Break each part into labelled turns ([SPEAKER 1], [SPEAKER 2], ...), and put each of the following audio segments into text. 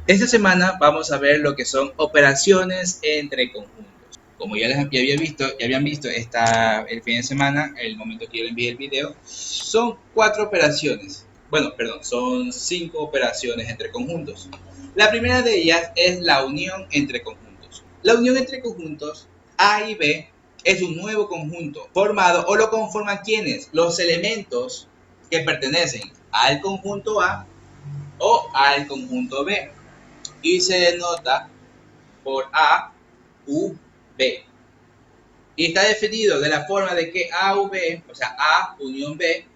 [SPEAKER 1] Esta semana vamos a ver lo que son operaciones entre conjuntos. Como ya habían visto el fin de semana, el momento que yo le envié el video, son 4 operaciones. Bueno, perdón, son 5 operaciones entre conjuntos. La primera de ellas es la unión entre conjuntos. La unión entre conjuntos A y B es un nuevo conjunto formado o lo conforman quienes, los elementos que pertenecen al conjunto A o al conjunto B y se denota por A, U, B. Y está definido de la forma de que A, U, B, o sea, A unión B,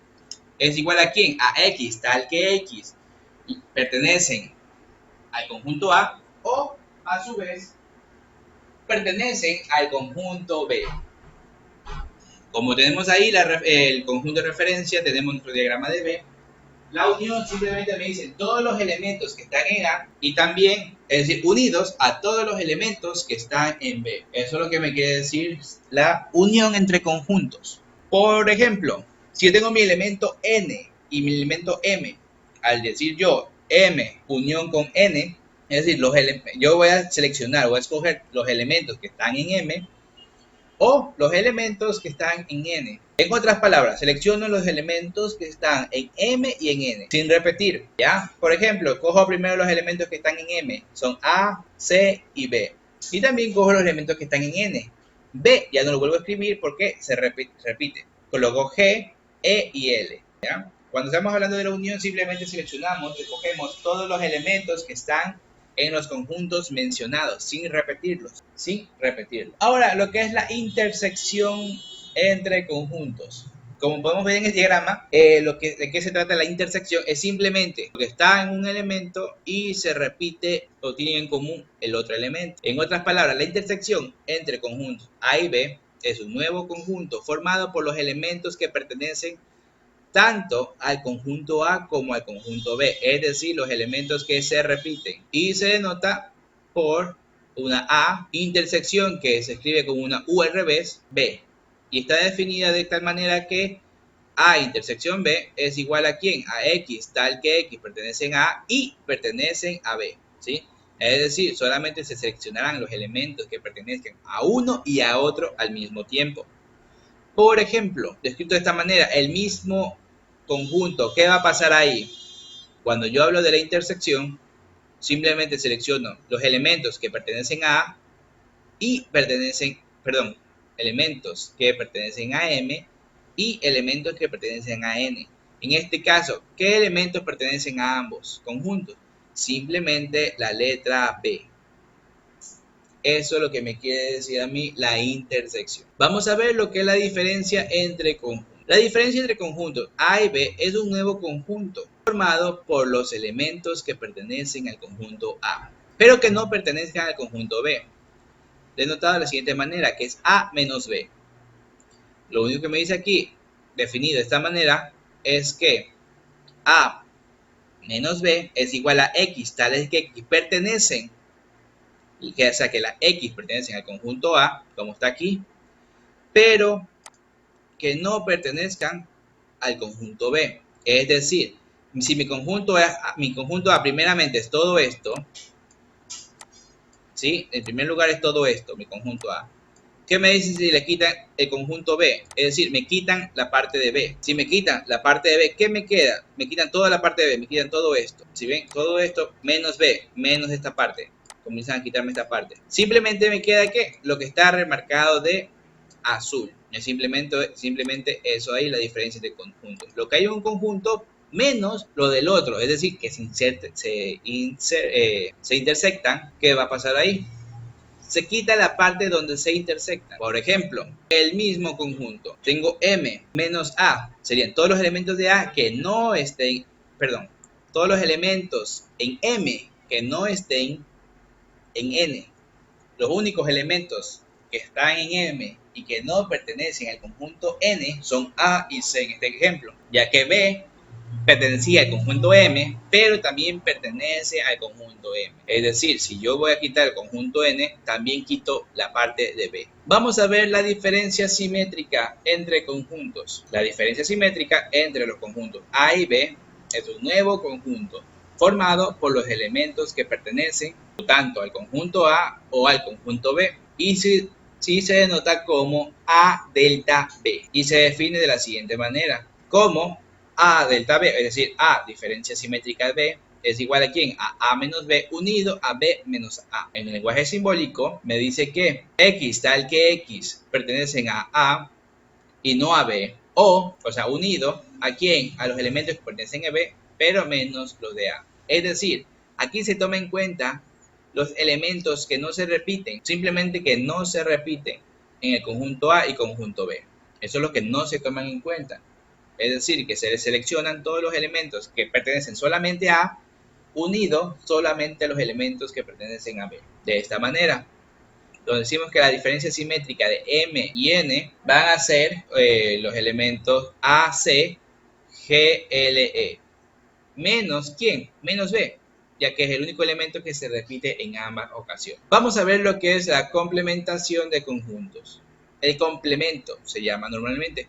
[SPEAKER 1] es igual a quién? A X, tal que X pertenecen al conjunto A o, a su vez, pertenecen al conjunto B. Como tenemos ahí el conjunto de referencia, tenemos nuestro diagrama de B. La unión simplemente me dice todos los elementos que están en A y también, es decir, unidos a todos los elementos que están en B. Eso es lo que me quiere decir la unión entre conjuntos. Por ejemplo, si yo tengo mi elemento N y mi elemento M, al decir yo M unión con N, es decir, yo voy a seleccionar, voy a escoger los elementos que están en M o los elementos que están en N. En otras palabras, selecciono los elementos que están en M y en N, sin repetir, ¿ya? Por ejemplo, cojo primero los elementos que están en M, son A, C y B. Y también cojo los elementos que están en N. B ya no lo vuelvo a escribir porque se repite. Coloco G, E y L, ¿ya? Cuando estamos hablando de la unión, simplemente seleccionamos, escogemos todos los elementos que están en los conjuntos mencionados, sin repetirlos. Ahora, lo que es la intersección entre conjuntos. Como podemos ver en el diagrama, de qué se trata la intersección es simplemente lo que está en un elemento y se repite o tiene en común el otro elemento. En otras palabras, la intersección entre conjuntos A y B es un nuevo conjunto formado por los elementos que pertenecen tanto al conjunto A como al conjunto B, es decir, los elementos que se repiten, y se denota por una A intersección que se escribe como una U al revés, B, y está definida de tal manera que A intersección B es igual a ¿quién? A X, tal que X pertenecen a A y pertenecen a B, ¿sí? Es decir, solamente se seleccionarán los elementos que pertenezcan a uno y a otro al mismo tiempo. Por ejemplo, descrito de esta manera, el mismo conjunto, ¿qué va a pasar ahí? Cuando yo hablo de la intersección, simplemente selecciono los elementos que pertenecen a A y elementos que pertenecen a M y elementos que pertenecen a N. En este caso, ¿qué elementos pertenecen a ambos conjuntos? Simplemente la letra B. Eso es lo que me quiere decir a mí la intersección. Vamos a ver lo que es la diferencia entre conjuntos. La diferencia entre conjuntos A y B es un nuevo conjunto formado por los elementos que pertenecen al conjunto A, pero que no pertenezcan al conjunto B. Denotado de la siguiente manera, que es A menos B. Lo único que me dice aquí, definido de esta manera, es que A menos B es igual a X, tales que X pertenecen, o sea que las X pertenecen al conjunto A, como está aquí, pero que no pertenezcan al conjunto B. Es decir, si mi conjunto A primeramente es todo esto, ¿sí? En primer lugar es todo esto, mi conjunto A. ¿Qué me dice si le quitan el conjunto B? Es decir, me quitan la parte de B. Si me quitan la parte de B, ¿qué me queda? Me quitan toda la parte de B, me quitan todo esto. Si ven, todo esto menos B, menos esta parte. Comienzan a quitarme esta parte. Simplemente me queda ¿qué? Lo que está remarcado de azul. Es simplemente eso ahí, la diferencia de conjuntos. Lo que hay en un conjunto menos lo del otro. Es decir, que se intersectan. ¿Qué va a pasar ahí? Se quita la parte donde se intersectan. Por ejemplo, el mismo conjunto. Tengo M menos A. Serían todos los elementos de A que no estén, perdón, todos los elementos en M que no estén en N. Los únicos elementos que están en M y que no pertenecen al conjunto N son A y C en este ejemplo, ya que B pertenecía al conjunto M, pero también pertenece al conjunto M. Es decir, si yo voy a quitar el conjunto N, también quito la parte de B. Vamos a ver la diferencia simétrica entre conjuntos. La diferencia simétrica entre los conjuntos A y B es un nuevo conjunto formado por los elementos que pertenecen tanto al conjunto A o al conjunto B, y si se denota como A delta B, y se define de la siguiente manera, como A delta B, es decir, A diferencia simétrica de B, es igual a ¿quién? A menos B unido a B menos A. En el lenguaje simbólico me dice que X tal que X pertenecen a A y no a B, o sea, unido a ¿quién? A los elementos que pertenecen a B, pero menos los de A. Es decir, aquí se toma en cuenta los elementos que no se repiten, simplemente que no se repiten en el conjunto A y conjunto B. Eso es lo que no se toman en cuenta. Es decir, que se seleccionan todos los elementos que pertenecen solamente a A, unido solamente a los elementos que pertenecen a B. De esta manera, donde decimos que la diferencia simétrica de M y N van a ser los elementos A, C, G, L, E. Menos ¿quién? Menos B, ya que es el único elemento que se repite en ambas ocasiones. Vamos a ver lo que es la complementación de conjuntos. El complemento se llama normalmente.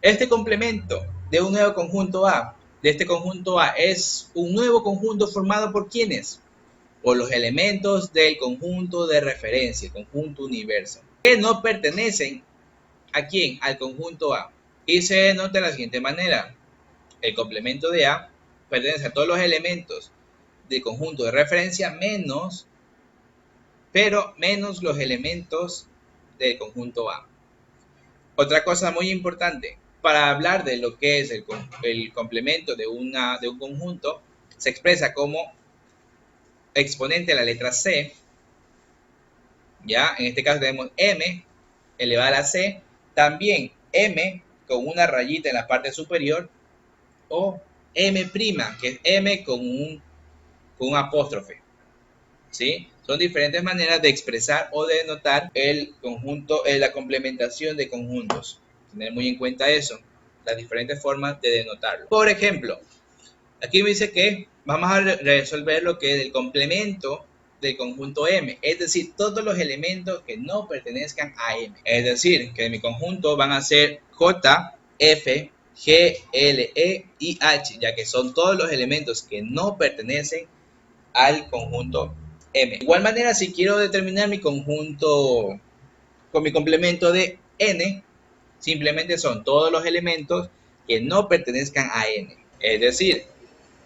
[SPEAKER 1] Este complemento de un nuevo conjunto A, de este conjunto A, es un nuevo conjunto formado por ¿quiénes? Por los elementos del conjunto de referencia, el conjunto universo, que no pertenecen ¿a quién? Al conjunto A. Y se denota de la siguiente manera. El complemento de A pertenece a todos los elementos del conjunto de referencia menos los elementos del conjunto A. Otra cosa muy importante, para hablar de lo que es el complemento de un conjunto, se expresa como exponente de la letra C, ¿ya? En este caso tenemos M elevada a la C, también M con una rayita en la parte superior, o M', que es M con un apóstrofe, ¿sí? Son diferentes maneras de expresar o de denotar el conjunto, la complementación de conjuntos. Tener muy en cuenta eso, las diferentes formas de denotarlo. Por ejemplo, aquí me dice que vamos a resolver lo que es el complemento del conjunto M, es decir, todos los elementos que no pertenezcan a M. Es decir, que mi conjunto van a ser J, F, G, L, E y H, ya que son todos los elementos que no pertenecen al conjunto M. De igual manera, si quiero determinar mi conjunto con mi complemento de N, simplemente son todos los elementos que no pertenezcan a N. Es decir,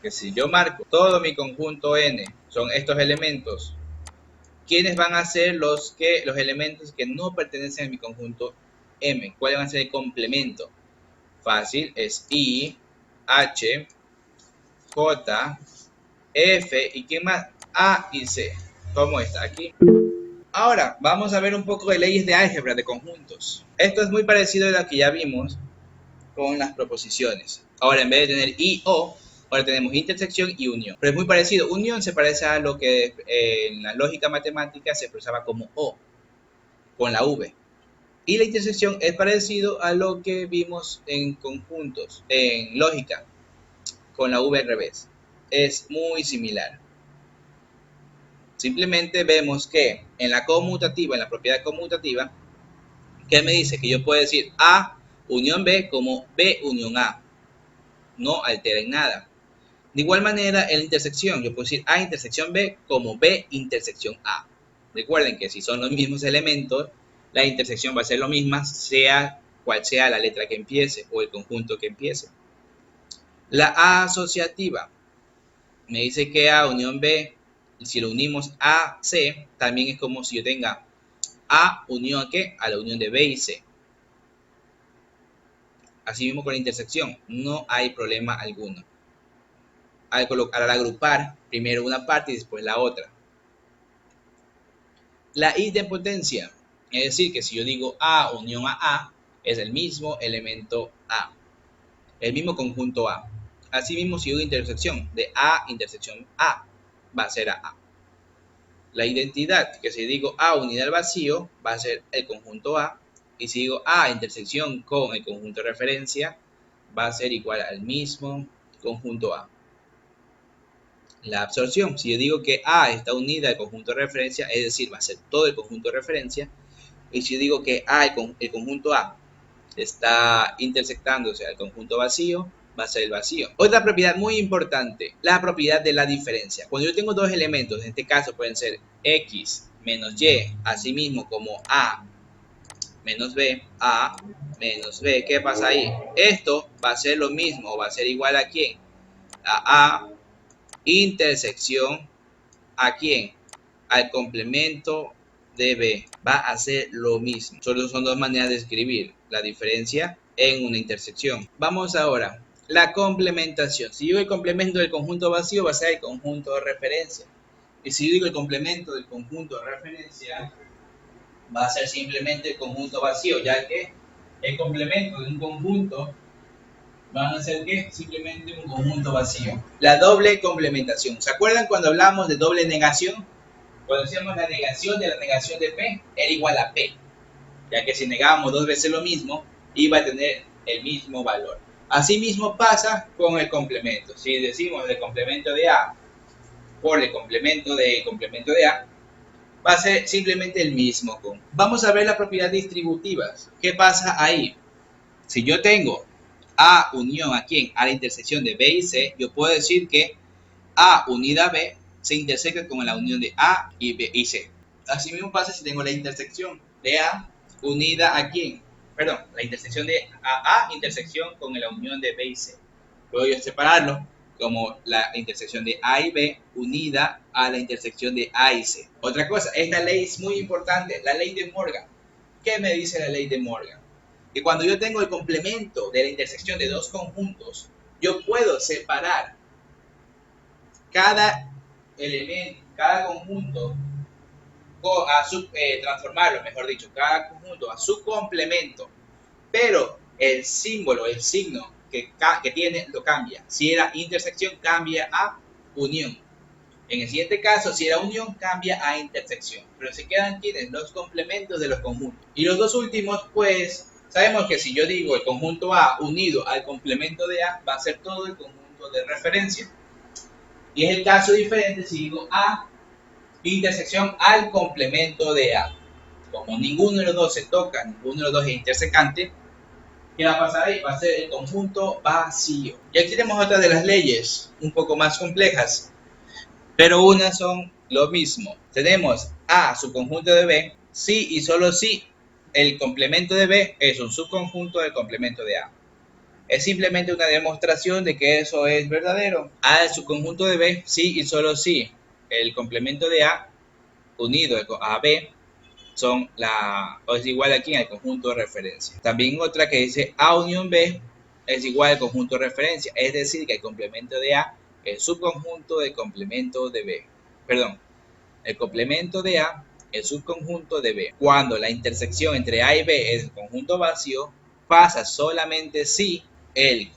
[SPEAKER 1] que si yo marco todo mi conjunto N, son estos elementos, ¿quiénes van a ser los elementos que no pertenecen a mi conjunto M? ¿Cuáles van a ser el complemento? Fácil, es I, H, J, F y ¿quién más? A y C, como está aquí. Ahora, vamos a ver un poco de leyes de álgebra de conjuntos. Esto es muy parecido a lo que ya vimos con las proposiciones. Ahora, en vez de tener I, O, ahora tenemos intersección y unión. Pero es muy parecido. Unión se parece a lo que en la lógica matemática se expresaba como O, con la V. Y la intersección es parecido a lo que vimos en conjuntos, en lógica, con la V al revés. Es muy similar. Simplemente vemos que en la conmutativa, en la propiedad conmutativa, ¿qué me dice? Que yo puedo decir A unión B como B unión A. No altera en nada. De igual manera, en la intersección, yo puedo decir A intersección B como B intersección A. Recuerden que si son los mismos elementos, la intersección va a ser lo misma, sea cual sea la letra que empiece o el conjunto que empiece. La asociativa me dice que A unión B, si lo unimos A, C, también es como si yo tenga A unión a ¿qué? A la unión de B y C. Así mismo con la intersección, no hay problema alguno. Al agrupar primero una parte y después la otra. La idempotencia, es decir, que si yo digo A unión a A, es el mismo elemento A, el mismo conjunto A. Asimismo, si digo intersección de A intersección A, va a ser A. La identidad, que si digo A unida al vacío, va a ser el conjunto A, y si digo A intersección con el conjunto de referencia, va a ser igual al mismo conjunto A. La absorción, si yo digo que A está unida al conjunto de referencia, es decir, va a ser todo el conjunto de referencia, y si yo digo que A, el conjunto A está intersectándose al conjunto vacío, va a ser el vacío. Otra propiedad muy importante, la propiedad de la diferencia. Cuando yo tengo dos elementos, en este caso pueden ser X menos Y, así mismo como A menos B, A menos B, ¿qué pasa ahí? Esto va a ser lo mismo, va a ser igual a ¿quién? A A intersección ¿a quién? Al complemento de B. Va a ser lo mismo. Solo son dos maneras de escribir la diferencia en una intersección. Vamos ahora. La complementación. Si digo el complemento del conjunto vacío, va a ser el conjunto de referencia. Y si digo el complemento del conjunto de referencia, va a ser simplemente el conjunto vacío, ya que el complemento de un conjunto van a ser ¿qué? Simplemente un conjunto vacío. La doble complementación. ¿Se acuerdan cuando hablamos de doble negación? Cuando decíamos la negación de P era igual a P, ya que si negábamos dos veces lo mismo, iba a tener el mismo valor. Asimismo pasa con el complemento. Si decimos el complemento de A por el complemento de A, va a ser simplemente el mismo. Vamos a ver las propiedades distributivas. ¿Qué pasa ahí? Si yo tengo A unión a ¿quién? A la intersección de B y C, yo puedo decir que A unida a B se intersecta con la unión de A y B y C. Así mismo pasa si tengo la intersección de A unida a ¿quién? Perdón, la intersección de A intersección con la unión de B y C. Puedo yo separarlo como la intersección de A y B unida a la intersección de A y C. Otra cosa, esta ley es muy importante, la ley de Morgan. ¿Qué me dice la ley de Morgan? Que cuando yo tengo el complemento de la intersección de dos conjuntos, yo puedo separar cada elemento, cada conjunto, transformarlo, mejor dicho, cada conjunto a su complemento, pero el símbolo, el signo que tiene lo cambia. Si era intersección, cambia a unión. En el siguiente caso, si era unión, cambia a intersección. Pero se quedan quienes los complementos de los conjuntos. Y los dos últimos, pues, sabemos que si yo digo el conjunto A unido al complemento de A, va a ser todo el conjunto de referencia. Y es el caso diferente si digo A intersección al complemento de A. Como ninguno de los dos se toca, ninguno de los dos es intersecante, ¿qué va a pasar ahí? Va a ser el conjunto vacío. Y aquí tenemos otra de las leyes, un poco más complejas, pero unas son lo mismo. Tenemos A subconjunto de B, si y solo si el complemento de B es un subconjunto del complemento de A. Es simplemente una demostración de que eso es verdadero. A es subconjunto de B, si y solo si el complemento de A unido a B o es igual aquí al conjunto de referencia. También otra que dice A unión B es igual al conjunto de referencia, es decir, que el complemento de A es subconjunto del complemento de B. Perdón, el complemento de A es subconjunto de B. Cuando la intersección entre A y B es el conjunto vacío, pasa solamente si el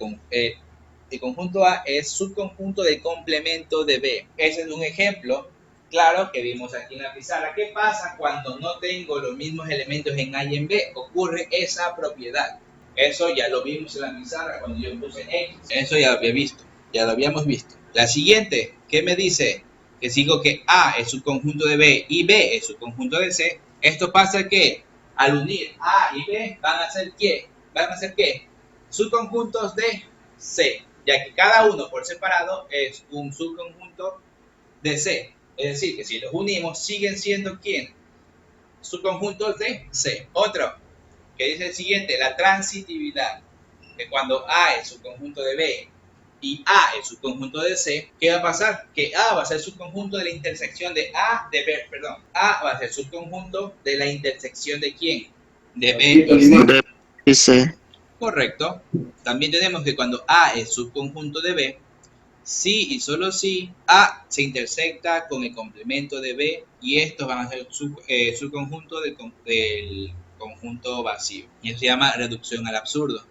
[SPEAKER 1] conjunto A es subconjunto del complemento de B. Ese es un ejemplo claro que vimos aquí en la pizarra. ¿Qué pasa cuando no tengo los mismos elementos en A y en B? Ocurre esa propiedad. Eso ya lo vimos en la pizarra cuando yo puse X. Eso ya lo había visto, ya lo habíamos visto. La siguiente, ¿qué me dice? Que sigo que A es subconjunto de B y B es subconjunto de C. Esto pasa que al unir A y B van a ser ¿qué? Van a ser ¿qué? Subconjuntos de C, ya que cada uno por separado es un subconjunto de C. Es decir, que si los unimos, siguen siendo ¿quién? Subconjuntos de C. Otro, que dice el siguiente, la transitividad. Que cuando A es subconjunto de B y A es subconjunto de C, ¿qué va a pasar? Que A va a ser subconjunto de la intersección de A, de B, perdón. A va a ser subconjunto de la intersección de ¿quién? De B y C. Correcto. También tenemos que cuando A es subconjunto de B, si y solo si A se intersecta con el complemento de B y estos van a ser subconjunto del conjunto vacío. Y eso se llama reducción al absurdo.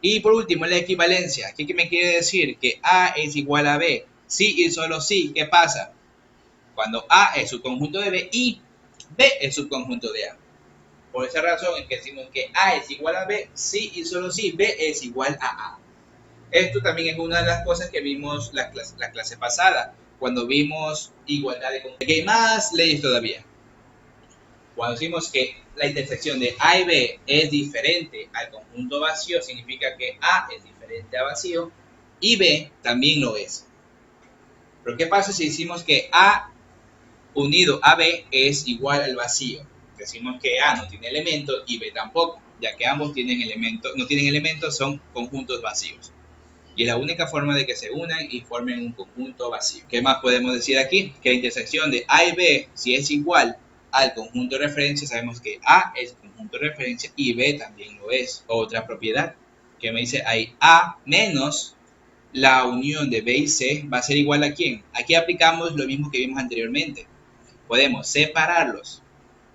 [SPEAKER 1] Y por último, la equivalencia. ¿Qué me quiere decir? Que A es igual a B. Si y solo si. ¿Qué pasa? Cuando A es subconjunto de B y B es subconjunto de A. Por esa razón es que decimos que A es igual a B, si y solo si B es igual a A. Esto también es una de las cosas que vimos la clase pasada, cuando vimos igualdad de conjuntos. Hay más leyes todavía. Cuando decimos que la intersección de A y B es diferente al conjunto vacío, significa que A es diferente referente a vacío y B también lo es. Pero ¿qué pasa si decimos que A unido a B es igual al vacío? Decimos que A no tiene elementos y B tampoco, ya que ambos tienen elementos, no tienen elementos, son conjuntos vacíos. Y es la única forma de que se unan y formen un conjunto vacío. ¿Qué más podemos decir aquí? Que la intersección de A y B, si es igual al conjunto de referencia, sabemos que A es conjunto de referencia y B también lo es. Otra propiedad que me dice ahí, A menos la unión de B y C va a ser igual a ¿quién? Aquí aplicamos lo mismo que vimos anteriormente. Podemos separarlos.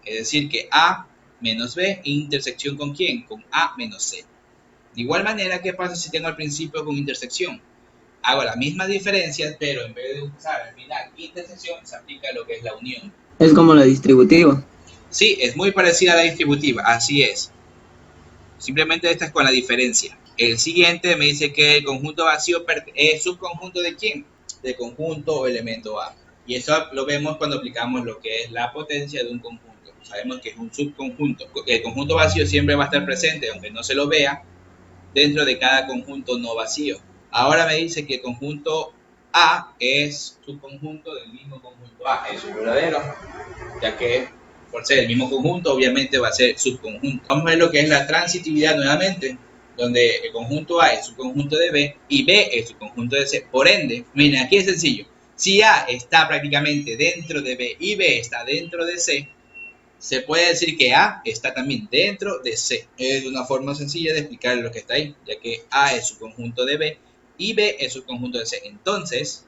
[SPEAKER 1] Es decir, que A menos B, intersección con ¿quién? Con A menos C. De igual manera, ¿qué pasa si tengo al principio con intersección? Hago las mismas diferencias, pero en vez de usar al final intersección, se aplica lo que es la unión.
[SPEAKER 2] Es como la distributiva.
[SPEAKER 1] Sí, es muy parecida a la distributiva, así es. Simplemente esta es con la diferencia. El siguiente me dice que el conjunto vacío es subconjunto de ¿quién? De conjunto o elemento A. Y eso lo vemos cuando aplicamos lo que es la potencia de un conjunto. Sabemos que es un subconjunto. El conjunto vacío siempre va a estar presente, aunque no se lo vea, dentro de cada conjunto no vacío. Ahora me dice que el conjunto A es subconjunto del mismo conjunto A. Eso es verdadero, ya que por ser el mismo conjunto, obviamente va a ser subconjunto. Vamos a ver lo que es la transitividad nuevamente, donde el conjunto A es subconjunto de B y B es subconjunto de C. Por ende, miren, aquí es sencillo. Si A está prácticamente dentro de B y B está dentro de C, se puede decir que A está también dentro de C. Es una forma sencilla de explicar lo que está ahí, ya que A es subconjunto de B y B es subconjunto de C. Entonces,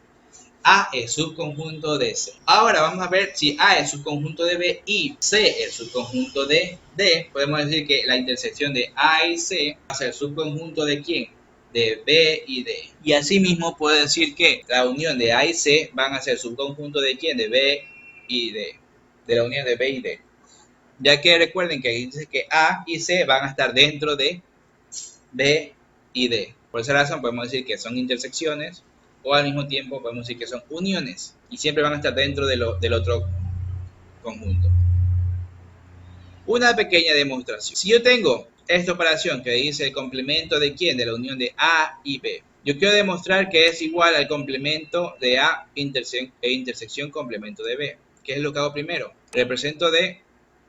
[SPEAKER 1] A es subconjunto de C. Ahora vamos a ver si A es subconjunto de B y C es subconjunto de D. Podemos decir que la intersección de A y C va a ser subconjunto de ¿quién? De B y D. Y asimismo puedo decir que la unión de A y C van a ser subconjunto de ¿quién? De B y D. De la unión de B y D. Ya que recuerden que dice que A y C van a estar dentro de B y D. Por esa razón podemos decir que son intersecciones o al mismo tiempo podemos decir que son uniones y siempre van a estar dentro del otro conjunto. Una pequeña demostración. Si yo tengo esta operación que dice el complemento de ¿quién? De la unión de A y B. Yo quiero demostrar que es igual al complemento de A intersección complemento de B. ¿Qué es lo que hago primero? Represento D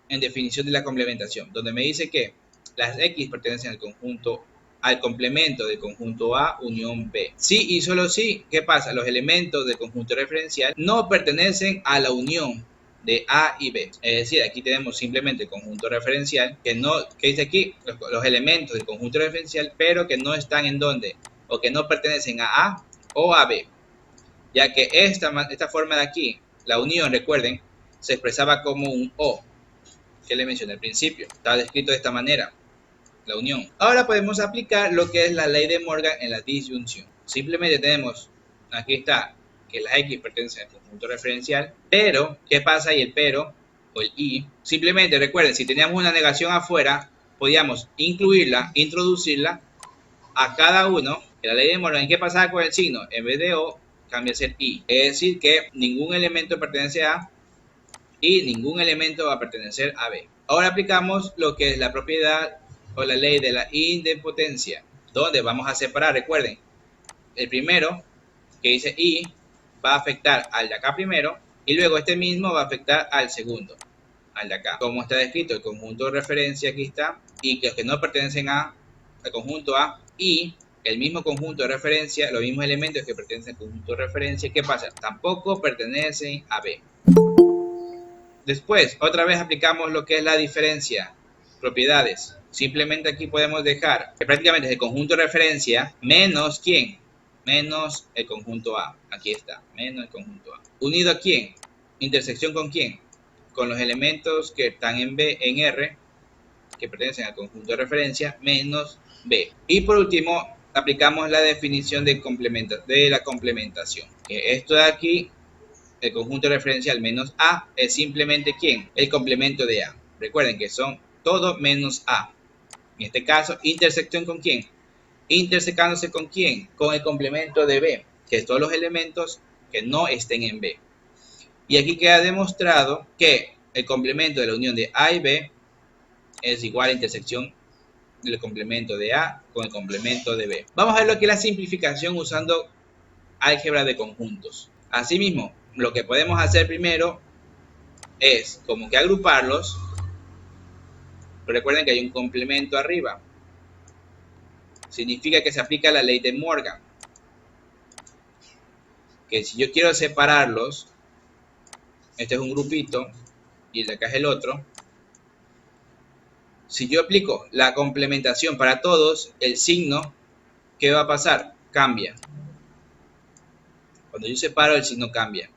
[SPEAKER 1] en definición de la complementación, donde me dice que las X pertenecen al conjunto, al complemento del conjunto A unión B. Sí y solo sí, ¿qué pasa? Los elementos del conjunto referencial no pertenecen a la unión de A y B. Es decir, aquí tenemos simplemente el conjunto referencial, que dice aquí los elementos del conjunto referencial, pero que no están en donde, o que no pertenecen a A o a B. Ya que esta forma de aquí, la unión, recuerden, se expresaba como un O, que le mencioné al principio. Está descrito de esta manera, la unión. Ahora podemos aplicar lo que es la ley de Morgan en la disyunción. Simplemente tenemos, aquí está, que las X pertenecen al conjunto referencial, pero, ¿qué pasa ahí el pero o el y? Simplemente recuerden, si teníamos una negación afuera, podíamos incluirla, introducirla a cada uno. En la ley de Morgan, ¿qué pasaba con el signo? En vez de O, cambia a ser I. Es decir, que ningún elemento pertenece a y ningún elemento va a pertenecer a B. Ahora aplicamos lo que es la propiedad o la ley de la idempotencia, donde vamos a separar, recuerden, el primero que dice I va a afectar al de acá primero y luego este mismo va a afectar al segundo, al de acá. Como está descrito, el conjunto de referencia aquí está y que los que no pertenecen al conjunto A y el mismo conjunto de referencia, los mismos elementos que pertenecen al conjunto de referencia, ¿qué pasa? Tampoco pertenecen a B. Después, otra vez aplicamos lo que es la diferencia, propiedades. Simplemente aquí podemos dejar que prácticamente es el conjunto de referencia menos ¿quién? Menos el conjunto A. Aquí está, menos el conjunto A. ¿Unido a quién? Intersección con quién? Con los elementos que están en B, en R, que pertenecen al conjunto de referencia, menos B. Y por último, aplicamos la definición de la complementación. Que esto de aquí, el conjunto referencial menos A, es simplemente ¿quién? El complemento de A. Recuerden que son todo menos A. En este caso, intersección con ¿quién? Intersecándose con ¿quién? Con el complemento de B, que es todos los elementos que no estén en B. Y aquí queda demostrado que el complemento de la unión de A y B es igual a intersección el complemento de A con el complemento de B. Vamos a ver lo que es la simplificación usando álgebra de conjuntos. Asimismo, lo que podemos hacer primero es como que agruparlos. Recuerden que hay un complemento arriba. Significa que se aplica la ley de Morgan. Que si yo quiero separarlos, este es un grupito y el de acá es el otro. Si yo aplico la complementación para todos, el signo, ¿qué va a pasar? Cambia. Cuando yo separo, el signo cambia.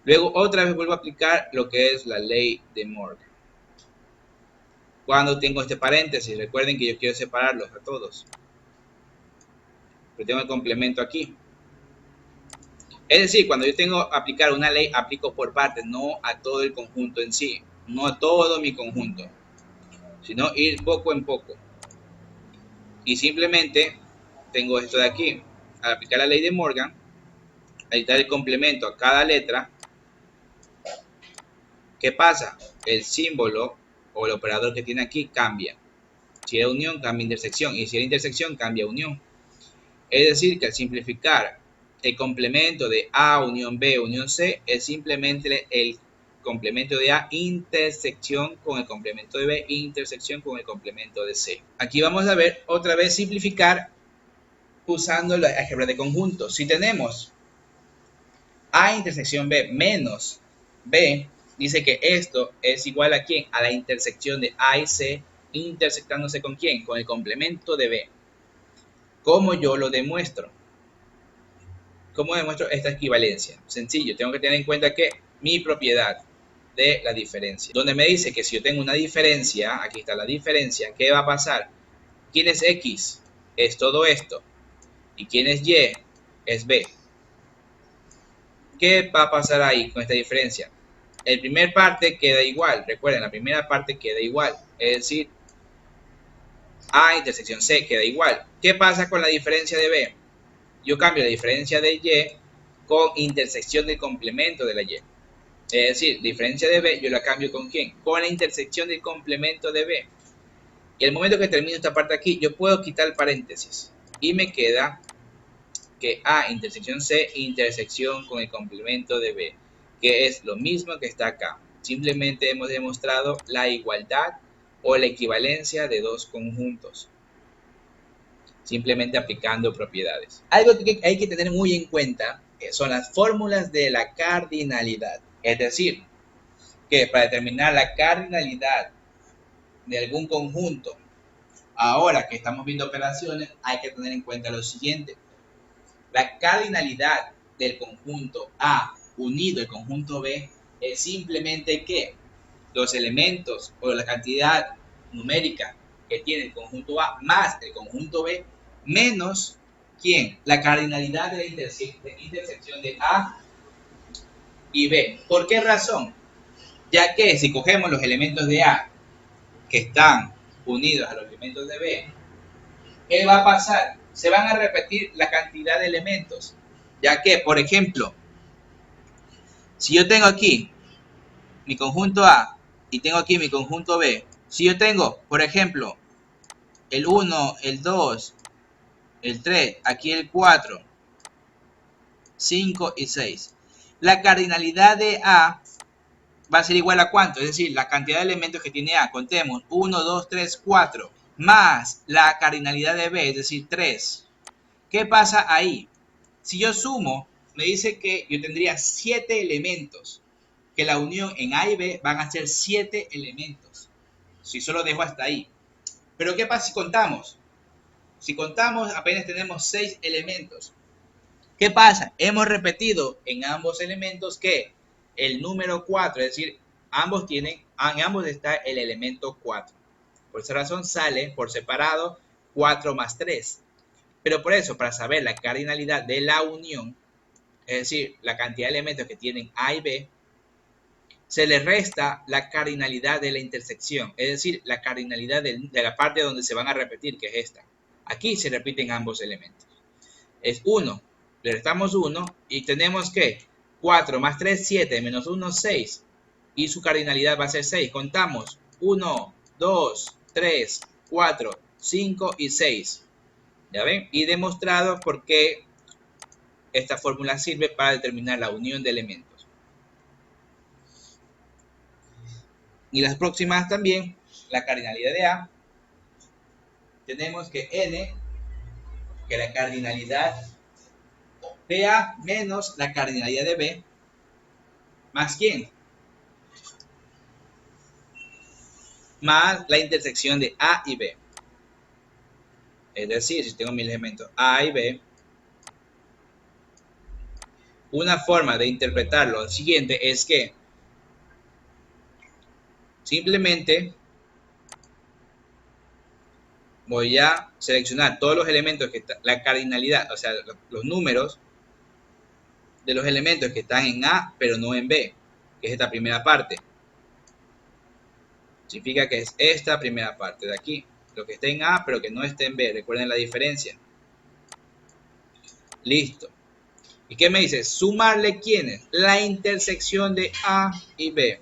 [SPEAKER 1] Luego otra vez vuelvo a aplicar lo que es la ley de Morgan. Cuando tengo este paréntesis, recuerden que yo quiero separarlos a todos. Pero tengo el complemento aquí. Es decir, cuando yo tengo que aplicar una ley, aplico por partes, no a todo el conjunto en sí, no a todo mi conjunto, sino ir poco en poco. Y simplemente tengo esto de aquí. Al aplicar la ley de Morgan, al dar el complemento a cada letra, ¿qué pasa? El símbolo o el operador que tiene aquí cambia. Si era unión, cambia intersección. Y si era intersección, cambia unión. Es decir, que al simplificar el complemento de A unión B unión C es simplemente el complemento de A intersección con el complemento de B intersección con el complemento de C. Aquí vamos a ver otra vez simplificar usando la álgebra de conjuntos. Si tenemos A intersección B menos B, dice que esto es igual a ¿quién? A la intersección de A y C intersectándose con ¿quién? Con el complemento de B. ¿Cómo yo lo demuestro? ¿Cómo demuestro esta equivalencia? Sencillo, tengo que tener en cuenta que mi propiedad de la diferencia, donde me dice que si yo tengo una diferencia, aquí está la diferencia, ¿qué va a pasar? ¿Quién es X? Es todo esto. ¿Y quién es Y? Es B. ¿Qué va a pasar ahí con esta diferencia? El primer parte queda igual. Recuerden, la primera parte queda igual. Es decir, A intersección C queda igual. ¿Qué pasa con la diferencia de B? Yo cambio la diferencia de Y con intersección del complemento de la Y. Es decir, diferencia de B, yo la cambio ¿con quién? Con la intersección del complemento de B. Y el momento que termino esta parte aquí, yo puedo quitar el paréntesis. Y me queda que A intersección C intersección con el complemento de B, que es lo mismo que está acá. Simplemente hemos demostrado la igualdad o la equivalencia de dos conjuntos. Simplemente aplicando propiedades. Algo que hay que tener muy en cuenta son las fórmulas de la cardinalidad. Es decir, que para determinar la cardinalidad de algún conjunto, ahora que estamos viendo operaciones, hay que tener en cuenta lo siguiente. La cardinalidad del conjunto A unido al conjunto B es simplemente que los elementos o la cantidad numérica que tiene el conjunto A más el conjunto B menos ¿quién? La cardinalidad de la intersección de A y B. ¿Por qué razón? Ya que si cogemos los elementos de A que están unidos a los elementos de B, ¿qué va a pasar? Se van a repetir la cantidad de elementos. Ya que, por ejemplo, si yo tengo aquí mi conjunto A y tengo aquí mi conjunto B, si yo tengo, por ejemplo, el 1, el 2, el 3, aquí el 4, 5 y 6. La cardinalidad de A va a ser igual a ¿cuánto? Es decir, la cantidad de elementos que tiene A, contemos, 1, 2, 3, 4, más la cardinalidad de B, es decir, 3. ¿Qué pasa ahí? Si yo sumo, me dice que yo tendría 7 elementos, que la unión en A y B van a ser 7 elementos, si solo dejo hasta ahí. Pero ¿qué pasa si contamos? Si contamos, apenas tenemos 6 elementos. ¿Qué pasa? Hemos repetido en ambos elementos que el número 4, es decir, en ambos está el elemento 4. Por esa razón sale por separado 4 más 3. Pero por eso, para saber la cardinalidad de la unión, es decir, la cantidad de elementos que tienen A y B, se le resta la cardinalidad de la intersección, es decir, la cardinalidad de la parte donde se van a repetir, que es esta. Aquí se repiten ambos elementos. Es 1, le restamos 1 y tenemos que 4 más 3, 7, menos 1, 6. Y su cardinalidad va a ser 6. Contamos 1, 2, 3, 4, 5 y 6. ¿Ya ven? Y demostrado por qué esta fórmula sirve para determinar la unión de elementos. Y las próximas también, la cardinalidad de A. Tenemos que N, que la cardinalidad de A menos la cardinalidad de B, más ¿quién? Más la intersección de A y B. Es decir, si tengo mis elementos A y B, una forma de interpretar lo siguiente es que simplemente voy a seleccionar todos los elementos que la cardinalidad, o sea, los números de los elementos que están en A pero no en B, que es esta primera parte. Significa que es esta primera parte de aquí, lo que está en A pero que no está en B. Recuerden la diferencia. Listo. ¿Y qué me dice? Sumarle ¿quiénes? La intersección de A y B.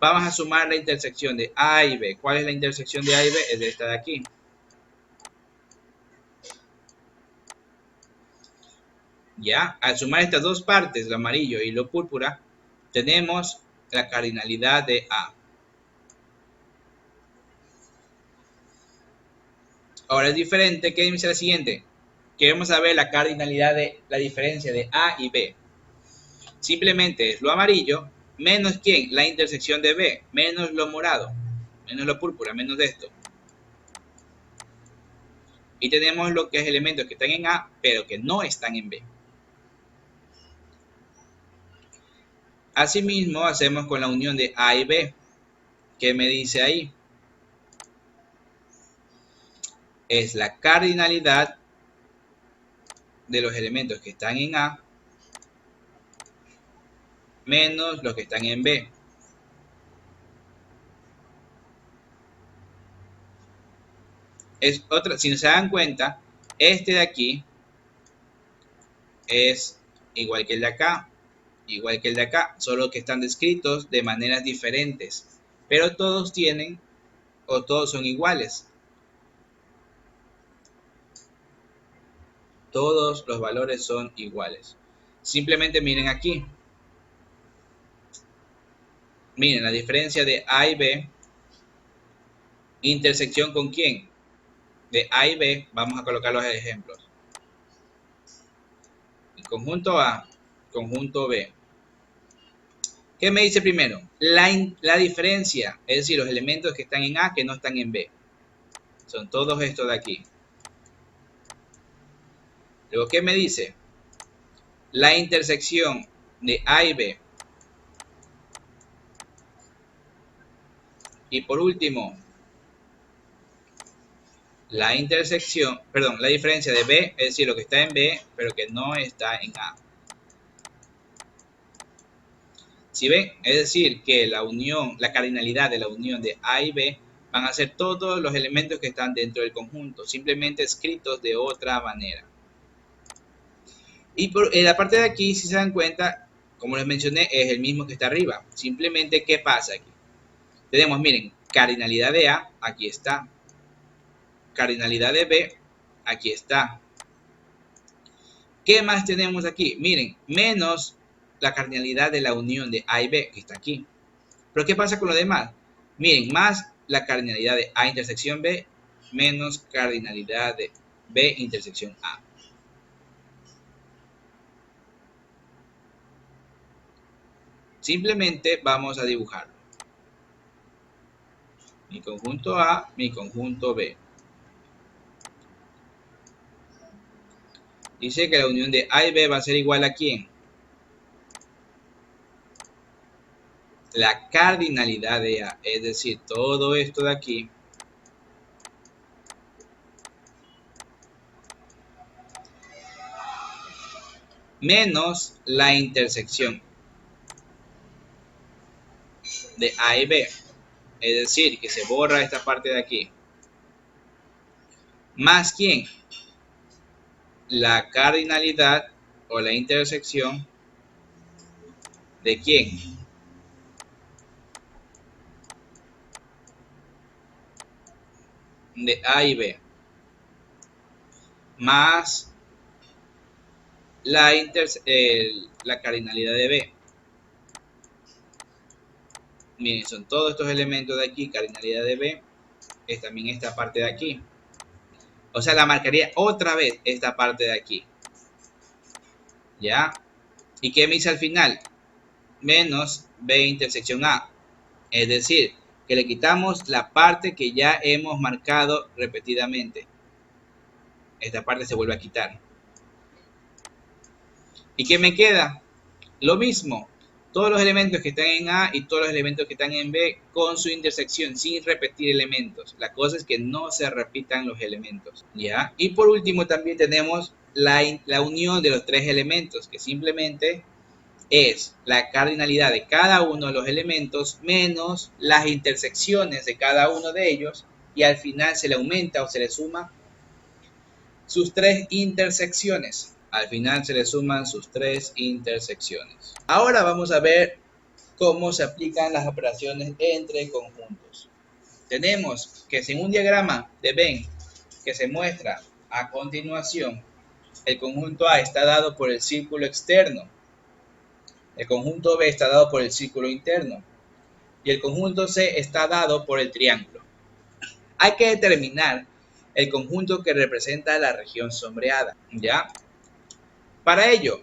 [SPEAKER 1] Vamos a sumar la intersección de A y B. ¿Cuál es la intersección de A y B? Es de esta de aquí. Ya, al sumar estas dos partes, lo amarillo y lo púrpura, tenemos la cardinalidad de A. Ahora es diferente. ¿Qué dice la siguiente? Queremos saber la cardinalidad de la diferencia de A y B. Simplemente es lo amarillo menos ¿quién? La intersección de B, menos lo morado, menos lo púrpura, menos de esto. Y tenemos lo que es elementos que están en A, pero que no están en B. Asimismo, hacemos con la unión de A y B. ¿Qué me dice ahí? Es la cardinalidad de los elementos que están en A menos los que están en B. Es otra, si se dan cuenta, este de aquí es igual que el de acá, igual que el de acá, solo que están descritos de maneras diferentes, pero todos tienen o todos son iguales. Todos los valores son iguales. Simplemente miren aquí. Miren la diferencia de A y B. Intersección con quién? De A y B. Vamos a colocar los ejemplos. El conjunto A, conjunto B. ¿Qué me dice primero? La diferencia, es decir, los elementos que están en A que no están en B. Son todos estos de aquí. Luego, ¿qué me dice? La intersección de A y B. Y por último, la intersección, perdón, la diferencia de B, es decir, lo que está en B, pero que no está en A. Si ven, es decir, que la unión, la cardinalidad de la unión de A y B van a ser todos los elementos que están dentro del conjunto, simplemente escritos de otra manera. Y por la parte de aquí, si se dan cuenta, como les mencioné, es el mismo que está arriba. Simplemente, ¿qué pasa aquí? Tenemos, miren, cardinalidad de A, aquí está. Cardinalidad de B, aquí está. ¿Qué más tenemos aquí? Miren, menos la cardinalidad de la unión de A y B, que está aquí. Pero ¿qué pasa con lo demás? Miren, más la cardinalidad de A intersección B, menos cardinalidad de B intersección A. Simplemente vamos a dibujarlo. Mi conjunto A, mi conjunto B. Dice que la unión de A y B va a ser igual a ¿quién? La cardinalidad de A, es decir, todo esto de aquí menos la intersección de A y B, es decir, que se borra esta parte de aquí, más ¿quién? La cardinalidad o la intersección de ¿quién? de A y B, más la cardinalidad de B. Miren, son todos estos elementos de aquí, cardinalidad de B, es también esta parte de aquí. O sea, la marcaría otra vez esta parte de aquí. ¿Ya? ¿Y qué me dice al final? Menos B intersección A. Es decir, que le quitamos la parte que ya hemos marcado repetidamente. Esta parte se vuelve a quitar. ¿Y qué me queda? Lo mismo. Todos los elementos que están en A y todos los elementos que están en B con su intersección, sin repetir elementos. La cosa es que no se repitan los elementos. ¿Ya? Y por último también tenemos la unión de los tres elementos, que simplemente es la cardinalidad de cada uno de los elementos menos las intersecciones de cada uno de ellos, y al final se le aumenta o se le suma sus tres intersecciones. Al final se le suman sus tres intersecciones. Ahora vamos a ver cómo se aplican las operaciones entre conjuntos. Tenemos que según un diagrama de Venn que se muestra a continuación, el conjunto A está dado por el círculo externo, el conjunto B está dado por el círculo interno y el conjunto C está dado por el triángulo. Hay que determinar el conjunto que representa la región sombreada, ¿ya? Para ello,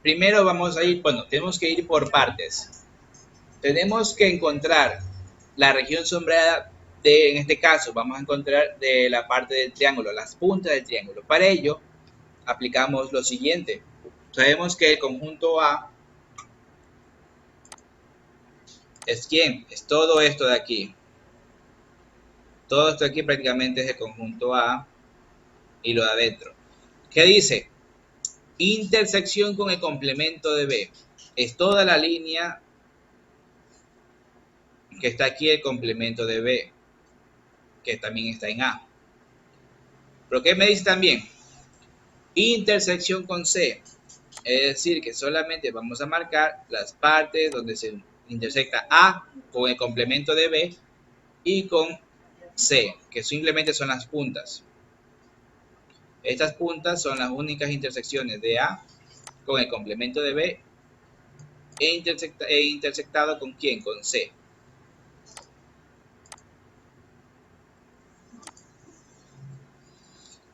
[SPEAKER 1] primero vamos a ir, tenemos que ir por partes. Tenemos que encontrar la región sombreada en este caso, vamos a encontrar de la parte del triángulo, las puntas del triángulo. Para ello, aplicamos lo siguiente. Sabemos que el conjunto A es ¿quién? Es todo esto de aquí. Todo esto de aquí prácticamente es el conjunto A y lo de adentro. ¿Qué dice? Intersección con el complemento de B. Es toda la línea que está aquí, el complemento de B, que también está en A. ¿Pero qué me dice también? Intersección con C. Es decir, que solamente vamos a marcar las partes donde se intersecta A con el complemento de B y con C, que simplemente son las puntas. Estas puntas son las únicas intersecciones de A con el complemento de B e intersectado con ¿quién? Con C.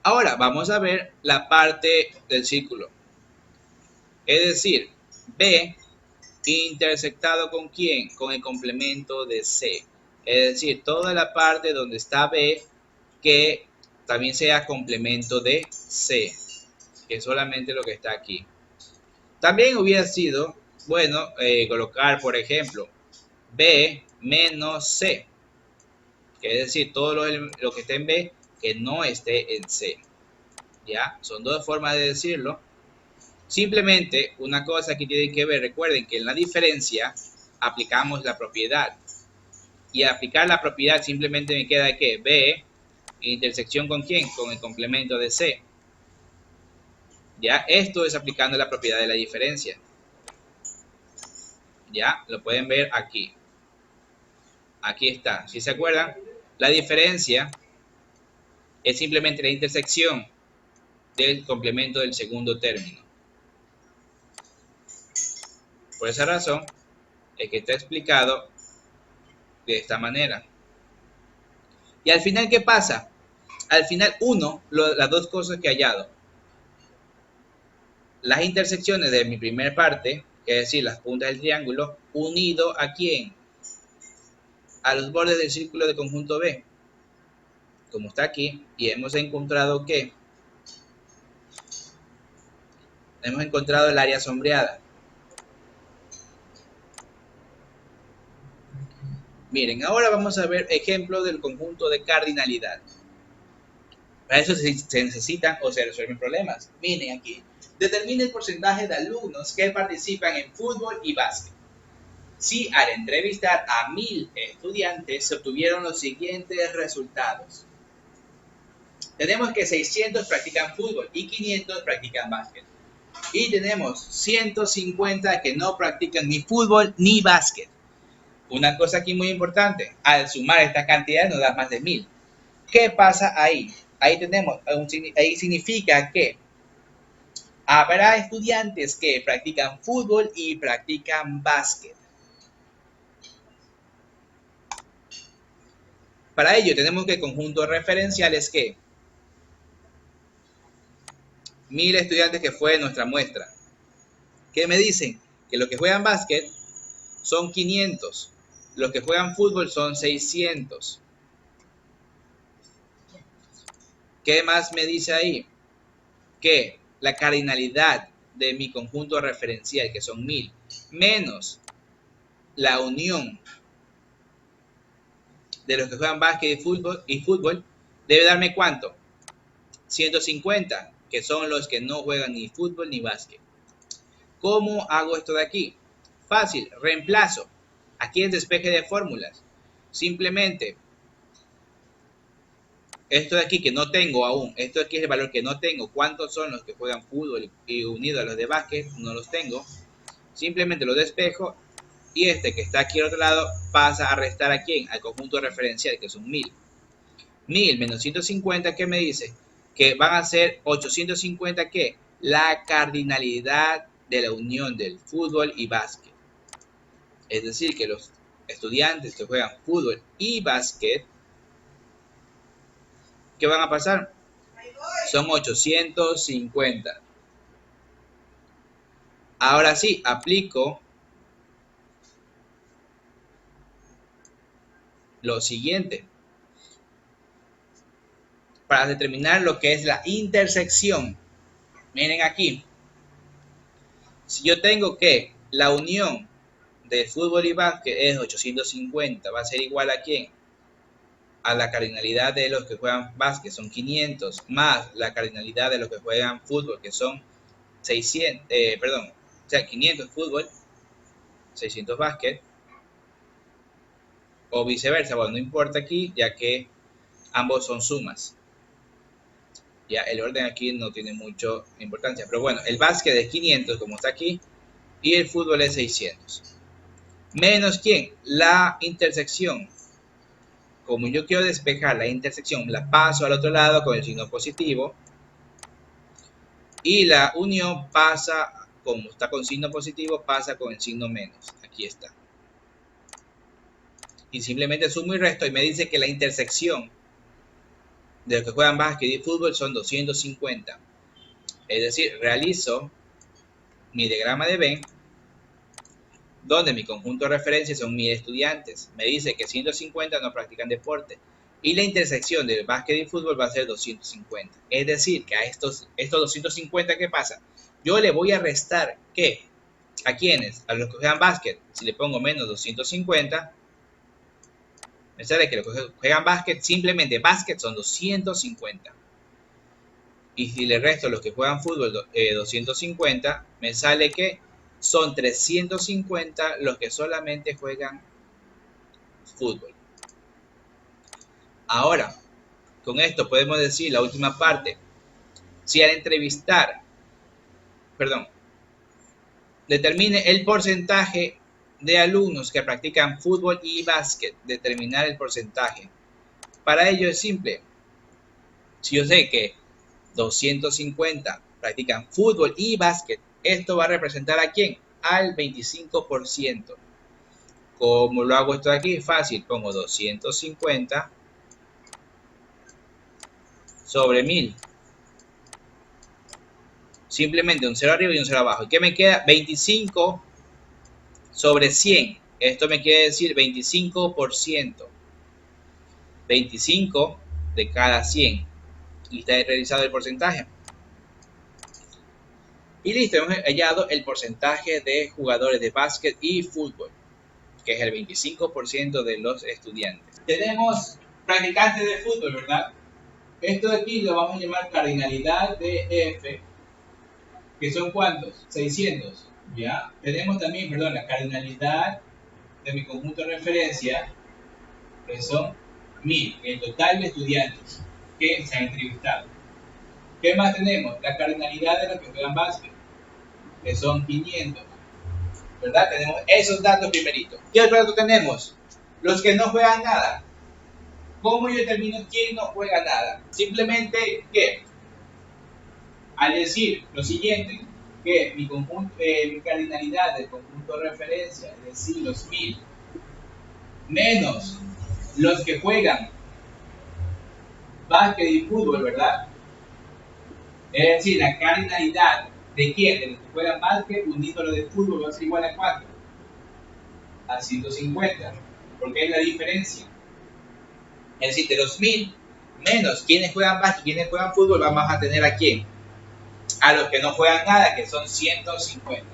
[SPEAKER 1] Ahora vamos a ver la parte del círculo. Es decir, B intersectado con ¿quién? Con el complemento de C. Es decir, toda la parte donde está B que también sea complemento de C, que es solamente lo que está aquí. También hubiera sido bueno colocar, por ejemplo, B menos C, que es decir, todo lo que esté en B que no esté en C. ¿Ya? Son dos formas de decirlo. Simplemente una cosa que tienen que ver, recuerden que en la diferencia aplicamos la propiedad. Y aplicar la propiedad simplemente me queda que B intersección con ¿quién? Con el complemento de C. ¿Ya? Esto es aplicando la propiedad de la diferencia. ¿Ya? Lo pueden ver aquí. Aquí está. Si se acuerdan, la diferencia es simplemente la intersección del complemento del segundo término. Por esa razón es que está explicado de esta manera. Y al final, ¿qué pasa? Al final, las dos cosas que he hallado. Las intersecciones de mi primera parte, es decir, las puntas del triángulo, unido ¿a quién? A los bordes del círculo de conjunto B. Como está aquí, y hemos encontrado ¿qué? Hemos encontrado el área sombreada. Miren, ahora vamos a ver ejemplos del conjunto de cardinalidad. Para eso se necesitan o se resuelven problemas. Miren aquí. Determine el porcentaje de alumnos que participan en fútbol y básquet. Si al entrevistar a 1000 estudiantes se obtuvieron los siguientes resultados. Tenemos que 600 practican fútbol y 500 practican básquet. Y tenemos 150 que no practican ni fútbol ni básquet. Una cosa aquí muy importante, al sumar esta cantidad nos da más de 1000. ¿Qué pasa ahí? Ahí significa que habrá estudiantes que practican fútbol y practican básquet. Para ello tenemos que el conjunto referencial es que 1000 estudiantes que fue nuestra muestra. ¿Qué me dicen? Que los que juegan básquet son 500, los que juegan fútbol son 600. ¿Qué más me dice ahí? Que la cardinalidad de mi conjunto referencial, que son 1000, menos la unión de los que juegan básquet y fútbol debe darme ¿cuánto? 150, que son los que no juegan ni fútbol ni básquet. ¿Cómo hago esto de aquí? Fácil, reemplazo. Aquí es despeje de fórmulas. Simplemente, esto de aquí que no tengo aún, esto de aquí es el valor que no tengo. ¿Cuántos son los que juegan fútbol y unidos a los de básquet? No los tengo. Simplemente lo despejo y este que está aquí al otro lado pasa a restar a quién? Al conjunto referencial, que son 1000. 1000 menos 150, ¿qué me dice? Que van a ser 850, ¿qué? La cardinalidad de la unión del fútbol y básquet. Es decir, que los estudiantes que juegan fútbol y básquet, ¿qué van a pasar? Son 850. Ahora sí, aplico lo siguiente. Para determinar lo que es la intersección. Miren aquí. Si yo tengo que la unión de fútbol y básquet es 850, va a ser igual a ¿quién? A la cardinalidad de los que juegan básquet, son 500, más la cardinalidad de los que juegan fútbol, que son 600, o sea, 500 fútbol, 600 básquet, o viceversa, bueno, no importa aquí, ya que ambos son sumas. Ya el orden aquí no tiene mucha importancia, pero bueno, el básquet es 500, como está aquí, y el fútbol es 600. Menos ¿quién? La intersección. Como yo quiero despejar la intersección, la paso al otro lado con el signo positivo. Y la unión pasa, como está con signo positivo, pasa con el signo menos. Aquí está. Y simplemente sumo y resto y me dice que la intersección de los que juegan básquet y fútbol son 250. Es decir, realizo mi diagrama de Venn, donde mi conjunto de referencia son 1000 estudiantes. Me dice que 150 no practican deporte. Y la intersección del básquet y fútbol va a ser 250. Es decir, que a estos 250, ¿qué pasa? Yo le voy a restar, ¿qué? ¿A quiénes? A los que juegan básquet. Si le pongo menos 250, me sale que los que juegan básquet, simplemente básquet son 250. Y si le resto a los que juegan fútbol 250, me sale que son 350 los que solamente juegan fútbol. Ahora, con esto podemos decir la última parte. Si al entrevistar, determine el porcentaje de alumnos que practican fútbol y básquet, determinar el porcentaje. Para ello es simple. Si yo sé que 250 practican fútbol y básquet, esto va a representar ¿a quién? Al 25%. ¿Cómo lo hago esto de aquí? Fácil, pongo 250 sobre 1000. Simplemente un 0 arriba y un 0 abajo. ¿Y qué me queda? 25 sobre 100. Esto me quiere decir 25%. 25 de cada 100. Y está realizado el porcentaje. Y listo, hemos hallado el porcentaje de jugadores de básquet y fútbol, que es el 25% de los estudiantes. Tenemos practicantes de fútbol, ¿verdad? Esto de aquí lo vamos a llamar cardinalidad de F, que son ¿cuántos? 600, ¿ya? Tenemos también, la cardinalidad de mi conjunto de referencia, que son 1000, el total de estudiantes que se han entrevistado. ¿Qué más tenemos? La cardinalidad de los que juegan básquet, que son 500, ¿verdad? Tenemos esos datos primeritos. ¿Qué otro dato tenemos? Los que no juegan nada. ¿Cómo yo determino quién no juega nada? Simplemente que, al decir lo siguiente, que mi cardinalidad del conjunto de referencia, es decir, los 1000, menos los que juegan básquet y fútbol, ¿verdad? Es decir, la cardinalidad de quién, de los que juegan básquet unido a los de fútbol va a ser igual a cuánto? A 150. Porque es la diferencia. Es decir, de los 1000 menos quienes juegan básquet y quienes juegan fútbol, vamos a tener a quién? A los que no juegan nada, que son 150.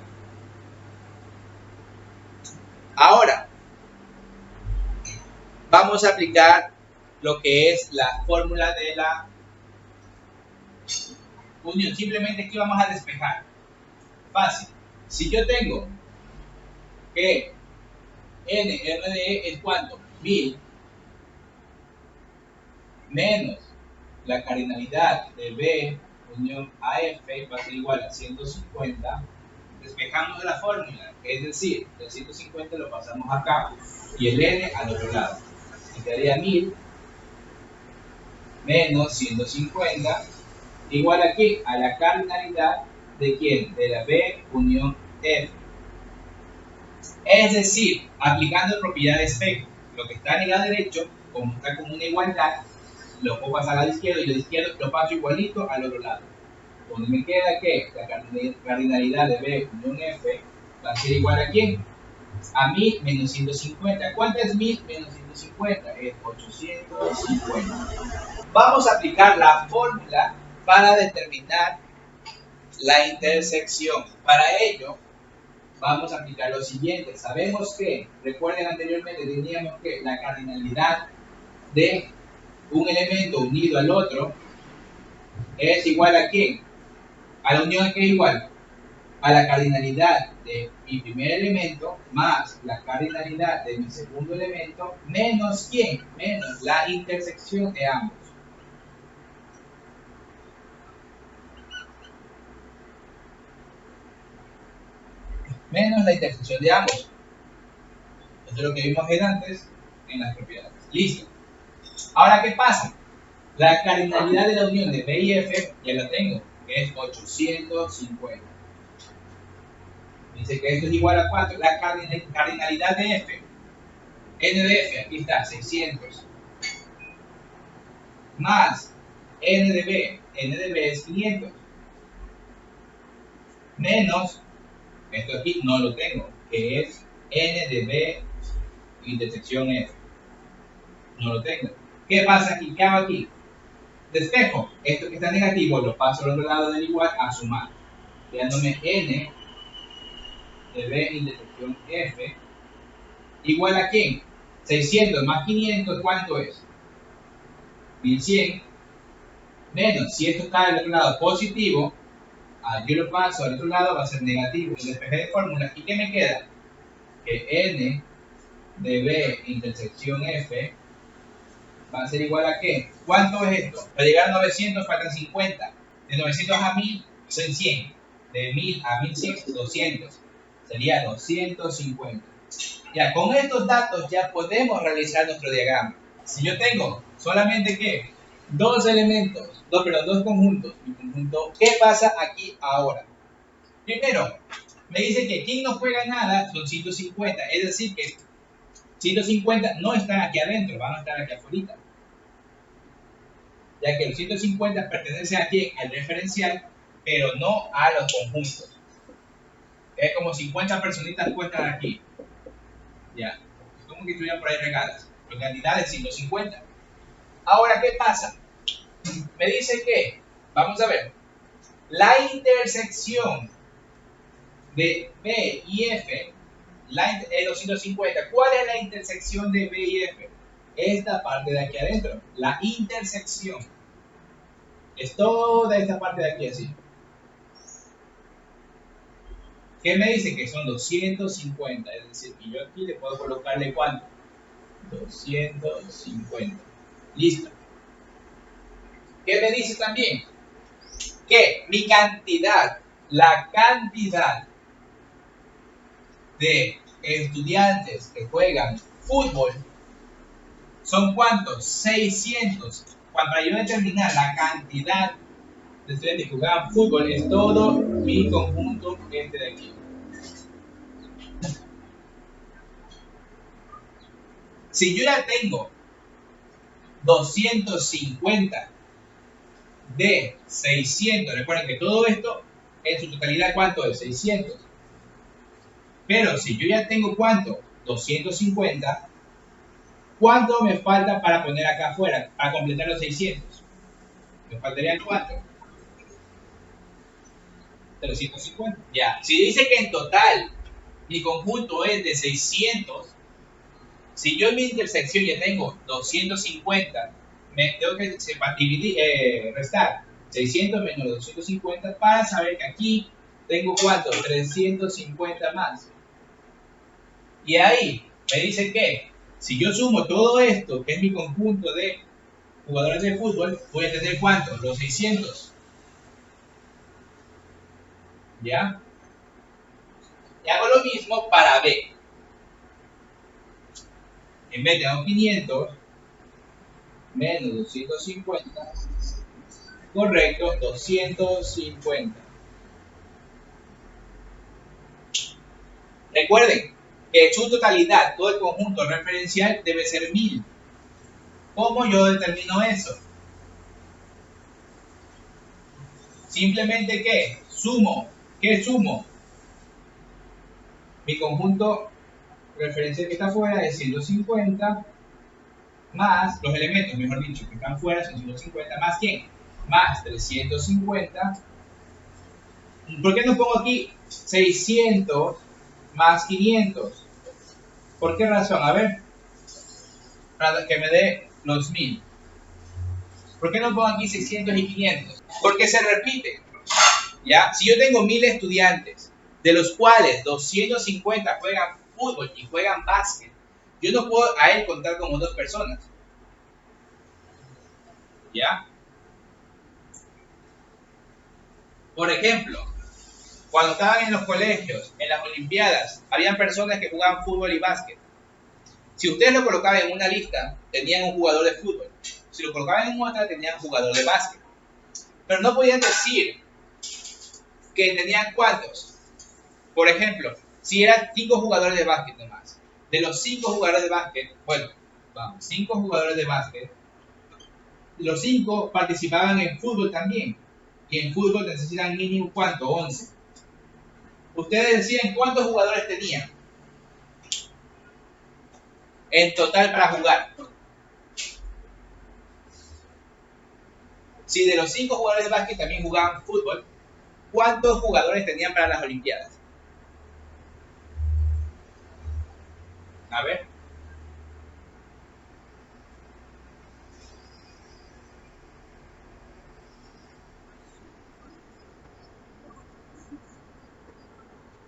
[SPEAKER 1] Ahora, vamos a aplicar lo que es la fórmula de la unión. Simplemente aquí vamos a despejar. Fácil. Si yo tengo que NRDE es cuánto? 1000 menos la cardinalidad de B unión AF va a ser igual a 150. Despejamos de la fórmula, es decir, el 150 lo pasamos acá y el N al otro lado. Y quedaría 1000 menos 150 igual aquí a la cardinalidad de quién? De la B unión F. Es decir, aplicando propiedad de espejo, lo que está en el lado derecho, como está con una igualdad, lo puedo pasar al izquierdo y el izquierdo lo paso igualito al otro lado. Donde me queda que la cardinalidad de B unión F va a ser igual a quién? A 1000 menos 150. ¿Cuánto es 1000 menos 150? Es 850. Vamos a aplicar la fórmula para determinar la intersección. Para ello, vamos a aplicar lo siguiente. Sabemos que, recuerden anteriormente, teníamos que la cardinalidad de un elemento unido al otro es igual a quién? A la unión que es igual a la cardinalidad de mi primer elemento más la cardinalidad de mi segundo elemento menos quién? Menos la intersección de ambos. Menos la intersección de ambos. Esto es lo que vimos antes en las propiedades. Listo. Ahora, ¿qué pasa? La cardinalidad de la unión de B y F ya la tengo, que es 850. Dice que esto es igual a 4. La cardinalidad de F, N de F, aquí está, 600. Más N de B es 500. Menos, esto aquí no lo tengo, que es N de B intersección F. No lo tengo. ¿Qué pasa aquí? ¿Qué hago aquí? Despejo. Esto que está negativo lo paso al otro lado del igual a sumar. Quedándome N de B intersección F igual a ¿quién? 600 más 500, ¿cuánto es? 1100 menos, si esto está del otro lado positivo, yo lo paso al otro lado, va a ser negativo. Y despejé de fórmula. ¿Y qué me queda? Que N de B intersección F va a ser igual a ¿qué? ¿Cuánto es esto? Para llegar a 900 faltan 50. De 900 a 1000 son 100. De 1000 a 1100, 200. Sería 250. Ya, con estos datos ya podemos realizar nuestro diagrama. Si yo tengo solamente ¿qué? Dos elementos, dos conjuntos. Mi conjunto, ¿qué pasa aquí ahora? Primero, me dice que quien no juega nada son 150. Es decir que 150 no están aquí adentro, van a estar aquí afuera. Ya que los 150 pertenecen aquí al referencial, pero no a los conjuntos. Es como 50 personitas cuentan aquí. Ya, es como que estuvieran por ahí regadas. Los cantidades 150. Ahora, ¿qué pasa? Me dice que, vamos a ver, la intersección de B y F, los 150, ¿cuál es la intersección de B y F? Esta parte de aquí adentro, la intersección. Es toda esta parte de aquí así. ¿Qué me dice? Que son 250, es decir, que yo aquí le puedo colocarle ¿cuánto? 250. Listo. ¿Qué me dice también? Que mi cantidad, la cantidad de estudiantes que juegan fútbol ¿Son cuántos? 600. Para yo determinar la cantidad de estudiantes que jugaban fútbol, es todo mi conjunto este de aquí. Si yo ya tengo 250 de 600, recuerden que todo esto en su totalidad, ¿cuánto es? 600. Pero si yo ya tengo, ¿cuánto? 250, ¿cuánto me falta para poner acá afuera, para completar los 600? Me faltarían, ¿cuánto? 350. Ya, si dice que en total mi conjunto es de 600, si yo en mi intersección ya tengo 250, me tengo que dividir, restar 600 menos 250 para saber que aquí tengo ¿cuánto? 350 más. Y ahí me dice que si yo sumo todo esto, que es mi conjunto de jugadores de fútbol, voy a tener ¿cuánto? Los 600. ¿Ya? Y hago lo mismo para B. En vez de 500 menos 250, correcto, 250. Recuerden que su totalidad, todo el conjunto referencial debe ser 1000. ¿Cómo yo determino eso? Simplemente ¿qué? Sumo. ¿Qué sumo? Mi conjunto referencial que está fuera es 150 más los elementos, mejor dicho, que están fuera son 150 más ¿quién? Más 350. ¿Por qué no pongo aquí 600 más 500? ¿Por qué razón? A ver, para que me dé los 1000. ¿Por qué no pongo aquí 600 y 500? Porque se repite. ¿Ya? Si yo tengo 1000 estudiantes, de los cuales 250 juegan fútbol y juegan básquet, yo no puedo a él contar como 2 personas. ¿Ya? Por ejemplo, cuando estaban en los colegios, en las olimpiadas, habían personas que jugaban fútbol y básquet. Si ustedes lo colocaban en una lista, tenían un jugador de fútbol. Si lo colocaban en otra, tenían un jugador de básquet. Pero no podían decir que tenían cuántos. Por ejemplo, si eran 5 jugadores de básquet nomás. De los 5 jugadores de básquet, bueno, vamos, 5 jugadores de básquet, los 5 participaban en fútbol también. Y en fútbol necesitan mínimo ¿cuánto? 11. Ustedes decían cuántos jugadores tenían en total para jugar. Si de los 5 jugadores de básquet también jugaban fútbol, ¿cuántos jugadores tenían para las olimpiadas? A ver.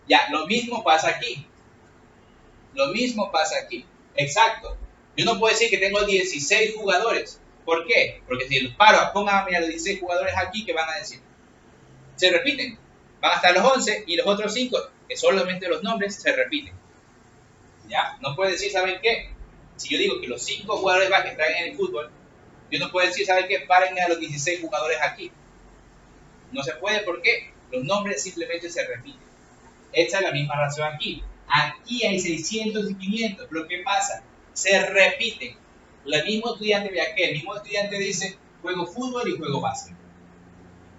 [SPEAKER 1] Ya, lo mismo pasa aquí. Lo mismo pasa aquí. Exacto. Yo no puedo decir que tengo 16 jugadores. ¿Por qué? Porque si los paro, pónganme a los 16 jugadores aquí, ¿qué van a decir? Se repiten. Van a estar los 11 y los otros 5, que solamente los nombres, se repiten. ¿Ya? No puedo decir, ¿saben qué? Si yo digo que los 5 jugadores más que están en el fútbol, yo no puedo decir, ¿saben qué? Párenme a los 16 jugadores aquí. No se puede porque los nombres simplemente se repiten. Esta es la misma razón aquí. Aquí hay 600 y 500. Lo que pasa, se repiten. El mismo estudiante ve aquí, el mismo estudiante dice, juego fútbol y juego básquet.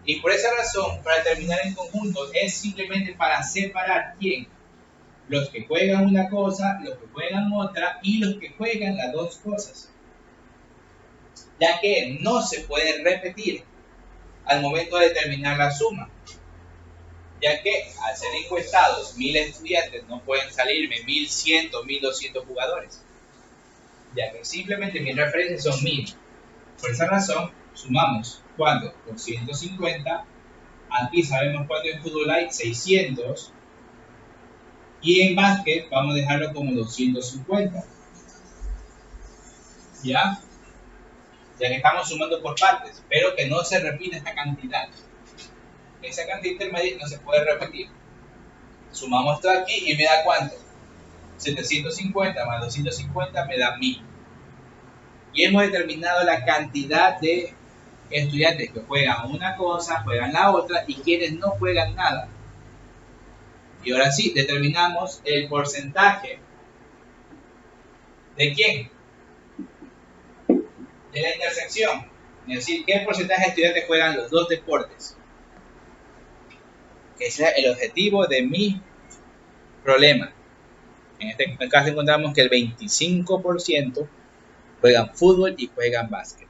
[SPEAKER 1] Y por esa razón, para determinar en conjunto, es simplemente para separar quién. Los que juegan una cosa, los que juegan otra y los que juegan las dos cosas. Ya que no se puede repetir al momento de determinar la suma. Ya que al ser encuestados 1000 estudiantes no pueden salirme 1100, 1200 jugadores. Ya que simplemente mis referencias son 1000. Por esa razón, sumamos ¿cuánto? 250. Aquí sabemos cuánto en fútbol hay, 600. Y en básquet vamos a dejarlo como 250. ¿Ya? Ya que estamos sumando por partes, pero que no se repita esta cantidad. Esa cantidad intermedia no se puede repetir. Sumamos esto aquí y me da ¿cuánto? 750 más 250 me da 1000. y hemos determinado la cantidad de estudiantes que juegan una cosa, juegan la otra y quienes no juegan nada. Y ahora sí, determinamos el porcentaje. ¿De quién? De la intersección. Es decir, ¿qué porcentaje de estudiantes juegan los dos deportes? Ese es el objetivo de mi problema. En este caso encontramos que el 25% juegan fútbol y juegan básquet.